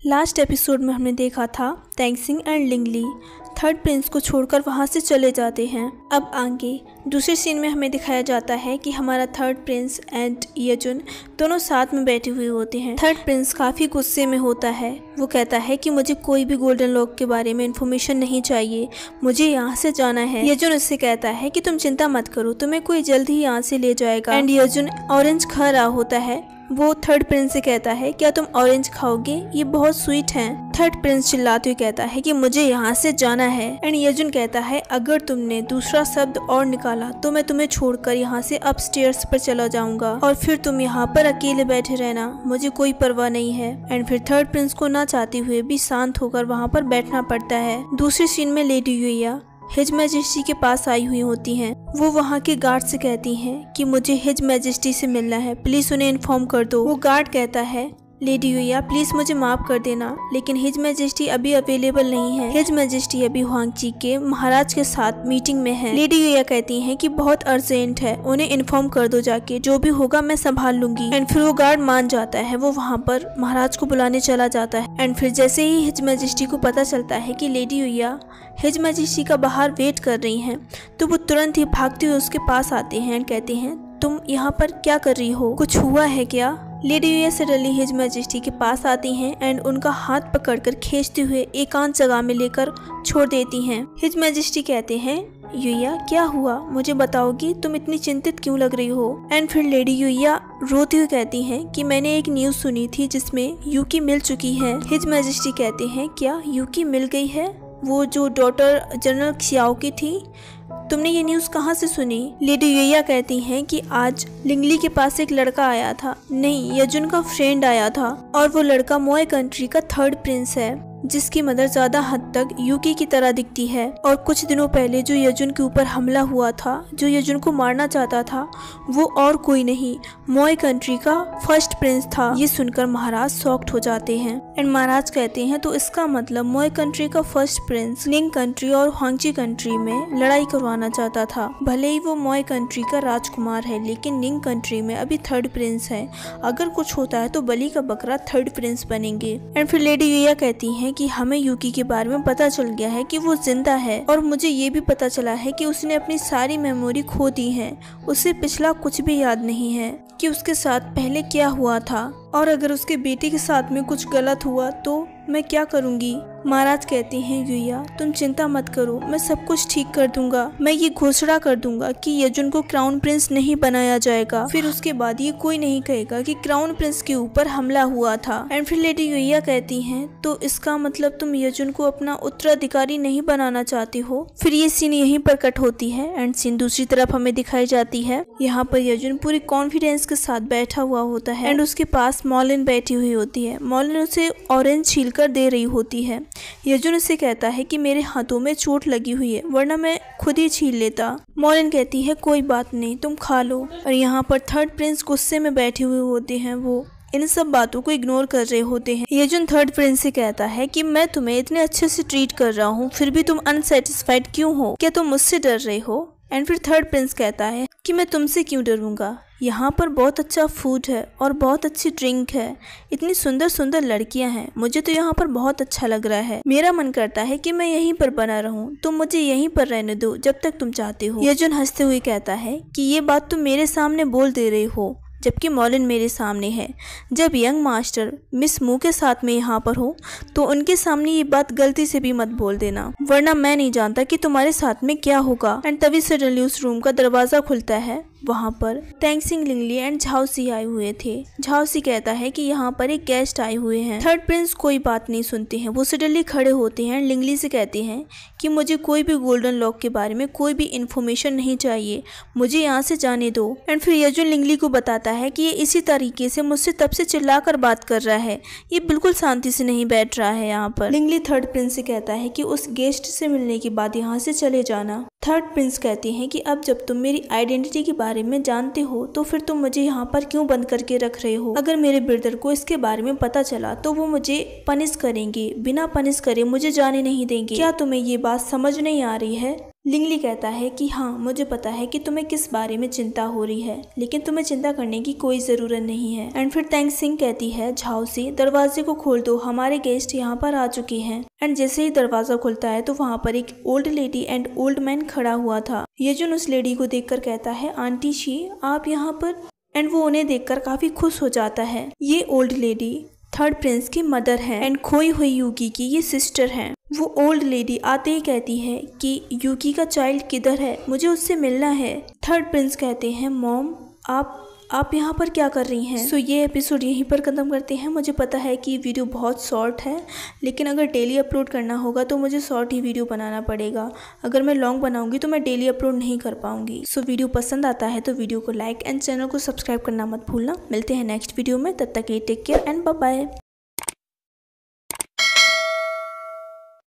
Last episode में हमने देखा था तेंगसिंग एंड लिंगली थर्ड प्रिंस को छोड़कर वहां से चले जाते हैं। अब आगे दूसरे सीन में हमें दिखाया जाता है कि हमारा थर्ड प्रिंस एंड येजुन दोनों साथ में बैठे हुए होते हैं। थर्ड प्रिंस काफी गुस्से में होता है। वो कहता है कि मुझे कोई भी गोल्डन लॉक के बारे में इन्फॉर्मेशन नहीं चाहिए, मुझे यहाँ से जाना है। येजुन उससे कहता है कि तुम चिंता मत करो, तुम्हें कोई जल्द ही यहाँ से ले जाएगा। एंड येजुन ऑरेंज खा रहा होता है। वो थर्ड प्रिंस से कहता है क्या तुम ऑरेंज खाओगे, ये बहुत स्वीट हैं। थर्ड प्रिंस चिल्लाते हुए कहता है कि मुझे यहाँ से जाना है। एंड येजुन कहता है अगर तुमने दूसरा शब्द और निकाला तो मैं तुम्हें छोड़कर यहाँ से अपस्टेयर्स पर चला जाऊंगा और फिर तुम यहाँ पर अकेले बैठे रहना, मुझे कोई परवाह नहीं है। एंड फिर थर्ड प्रिंस को ना चाहते हुए भी शांत होकर वहाँ पर बैठना पड़ता है। दूसरे सीन में लेडी यूया हिज मैजेस्टी के पास आई हुई होती हैं। वो वहाँ के गार्ड से कहती हैं कि मुझे हिज मैजेस्टी से मिलना है, प्लीज उन्हें इन्फॉर्म कर दो। वो गार्ड कहता है लेडी यूया प्लीज मुझे माफ कर देना, लेकिन हिज मैजेस्टी अभी अवेलेबल नहीं है। हिज मैजेस्टी अभी हुआंगची के महाराज के साथ मीटिंग में है। लेडी यूया कहती हैं कि बहुत अर्जेंट है, उन्हें इन्फॉर्म कर दो जाके, जो भी होगा मैं संभाल लूंगी। एंड फिर वो गार्ड मान जाता है। वो वहाँ पर महाराज को बुलाने चला जाता है। एंड फिर जैसे ही हिज मैजेस्टी को पता चलता है कि लेडी यूया हिज मैजेस्टी का बाहर वेट कर रही हैं, तो वो तुरंत ही भागते हुए उसके पास आते हैं एंड कहते हैं तुम यहाँ पर क्या कर रही हो, कुछ हुआ है क्या। लेडी यूया सडनली हिज मैजेस्टी के पास आती हैं एंड उनका हाथ पकड़कर खींचते हुए एकांत जगह में लेकर छोड़ देती हैं। हिज मैजेस्टी कहते हैं यूया क्या हुआ, मुझे बताओगी, तुम इतनी चिंतित क्यों लग रही हो। एंड फिर लेडी यूया रोती हुई कहती हैं कि मैंने एक न्यूज़ सुनी थी जिसमें यूकी मिल चुकी है। हिज मैजेस्टी कहते हैं क्या यूकी मिल गई है, वो जो डॉटर जनरल क्सियाओ की थी, तुमने ये न्यूज़ कहाँ से सुनी। लेडी यूया कहती हैं कि आज लिंगली के पास एक लड़का आया था, नहीं येजुन का फ्रेंड आया था, और वो लड़का मोए कंट्री का थर्ड प्रिंस है जिसकी मदर ज्यादा हद तक यूकी की तरह दिखती है। और कुछ दिनों पहले जो येजुन के ऊपर हमला हुआ था, जो येजुन को मारना चाहता था, वो और कोई नहीं मोए कंट्री का फर्स्ट प्रिंस था। ये सुनकर महाराज शॉक्ड हो जाते हैं। एंड महाराज कहते हैं तो इसका मतलब मोए कंट्री का फर्स्ट प्रिंस निंग कंट्री और हुआंगची कंट्री में लड़ाई करवाना चाहता था। भले ही वो मोए कंट्री का राजकुमार है, लेकिन निंग कंट्री में अभी थर्ड प्रिंस है। अगर कुछ होता है तो बलि का बकरा थर्ड प्रिंस बनेंगे। एंड फिर लेडी यूया कहती हैं कि हमें यूकी के बारे में पता चल गया है कि वो जिंदा है, और मुझे ये भी पता चला है कि उसने अपनी सारी मेमोरी खो दी है। उसे पिछला कुछ भी याद नहीं है कि उसके साथ पहले क्या हुआ था, और अगर उसके बेटे के साथ में कुछ गलत हुआ तो मैं क्या करूंगी। महाराज कहते हैं यूया तुम चिंता मत करो, मैं सब कुछ ठीक कर दूंगा। मैं ये घोषणा कर दूंगा कि येजुन को क्राउन प्रिंस नहीं बनाया जाएगा। फिर उसके बाद ये कोई नहीं कहेगा कि क्राउन प्रिंस के ऊपर हमला हुआ था। एंड फिर लेडी यूया कहती हैं तो इसका मतलब तुम येजुन को अपना उत्तराधिकारी नहीं बनाना चाहती हो। फिर ये सीन यहीं पर कट होती है एंड सीन दूसरी तरफ हमें दिखाई जाती है। यहाँ पर येजुन पूरी कॉन्फिडेंस के साथ बैठा हुआ होता है एंड उसके पास मॉलिन बैठी हुई होती है। मॉलिन उसे ऑरेंज छील कर दे रही होती है। येजुन उससे कहता है कि मेरे हाथों में चोट लगी हुई है, वरना मैं खुद ही छील लेता। मॉलिन कहती है कोई बात नहीं, तुम खा लो। और यहाँ पर थर्ड प्रिंस गुस्से में बैठे हुए होते हैं। वो इन सब बातों को इग्नोर कर रहे होते हैं। येजुन थर्ड प्रिंस से कहता है कि मैं तुम्हें इतने अच्छे से ट्रीट कर रहा हूँ, फिर भी तुम अनसेटिस्फाइड क्यों हो, क्या तुम मुझसे डर रहे हो। एंड फिर थर्ड प्रिंस कहता है कि मैं तुमसे क्यों डरूंगा, यहाँ पर बहुत अच्छा फूड है और बहुत अच्छी ड्रिंक है, इतनी सुंदर सुंदर लड़कियां हैं, मुझे तो यहाँ पर बहुत अच्छा लग रहा है। मेरा मन करता है कि मैं यहीं पर बना रहूं, तुम मुझे यहीं पर रहने दो जब तक तुम चाहते हो। येजुन हंसते हुए कहता है कि ये बात तुम मेरे सामने बोल दे रहे हो जबकि मॉलिन मेरे सामने है। जब यंग मास्टर मिस मू के साथ में यहाँ पर हो तो उनके सामने ये बात गलती से भी मत बोल देना, वरना मैं नहीं जानता कि तुम्हारे साथ में क्या होगा। एंड तभी सडनली उस रूम का दरवाजा खुलता है। वहाँ पर तेंगसिंग लिंगली एंड झाओसी आए हुए थे। झाओसी कहता है कि यहाँ पर एक गेस्ट आए हुए हैं। थर्ड प्रिंस कोई बात नहीं सुनते हैं, वो सडनली खड़े होते हैं। लिंगली से कहते हैं कि मुझे कोई भी गोल्डन लॉक के बारे में कोई भी इंफॉर्मेशन नहीं चाहिए, मुझे यहाँ से जाने दो। एंड फिर येजुन लिंगली को बताता है कि ये इसी तरीके से मुझसे तब से चिल्लाकर बात कर रहा है, ये बिल्कुल शांति से नहीं बैठ रहा है यहाँ पर। लिंगली थर्ड प्रिंस से कहता है कि उस गेस्ट से मिलने के बाद यहाँ से चले जाना। थर्ड प्रिंस कहते हैं कि अब जब तुम मेरी आइडेंटिटी के बारे में जानते हो तो फिर तुम मुझे यहाँ पर क्यों बंद करके रख रहे हो। अगर मेरे ब्रदर को इसके बारे में पता चला तो वो मुझे पनिश करेंगे, बिना पनिश करे मुझे जाने नहीं देंगे। क्या तुम्हें ये बात समझ नहीं आ रही है। लिंगली कहता है कि हाँ, मुझे पता है कि तुम्हें किस बारे में चिंता हो रही है, लेकिन तुम्हें चिंता करने की कोई ज़रूरत नहीं है। एंड फिर तेंगसिंग कहती है झाओ से, दरवाजे को खोल दो, हमारे गेस्ट यहाँ पर आ चुके हैं। एंड जैसे ही दरवाजा खुलता है तो वहाँ पर एक old lady and old man खड़ा हुआ था। येजुन उस लेडी को देखकर कहता है, आंटी शी आप यहाँ पर। एंड वो उन्हें देखकर काफी खुश हो जाता है। ये ओल्ड लेडी थर्ड प्रिंस की मदर है एंड खोई हुई यूकी की ये सिस्टर है। वो ओल्ड लेडी आते ही कहती है कि यूकी का चाइल्ड किधर है, मुझे उससे मिलना है। थर्ड प्रिंस कहते हैं, मॉम आप यहाँ पर क्या कर रही हैं। सो ये एपिसोड यहीं पर खत्म करते हैं। मुझे पता है कि वीडियो बहुत शॉर्ट है, लेकिन अगर डेली अपलोड करना होगा तो मुझे शॉर्ट ही वीडियो बनाना पड़ेगा। अगर मैं लॉन्ग बनाऊंगी तो मैं डेली अपलोड नहीं कर पाऊंगी। सो वीडियो पसंद आता है तो वीडियो को लाइक एंड चैनल को सब्सक्राइब करना मत भूलना। मिलते हैं नेक्स्ट वीडियो में, तब तक के take care and bye bye.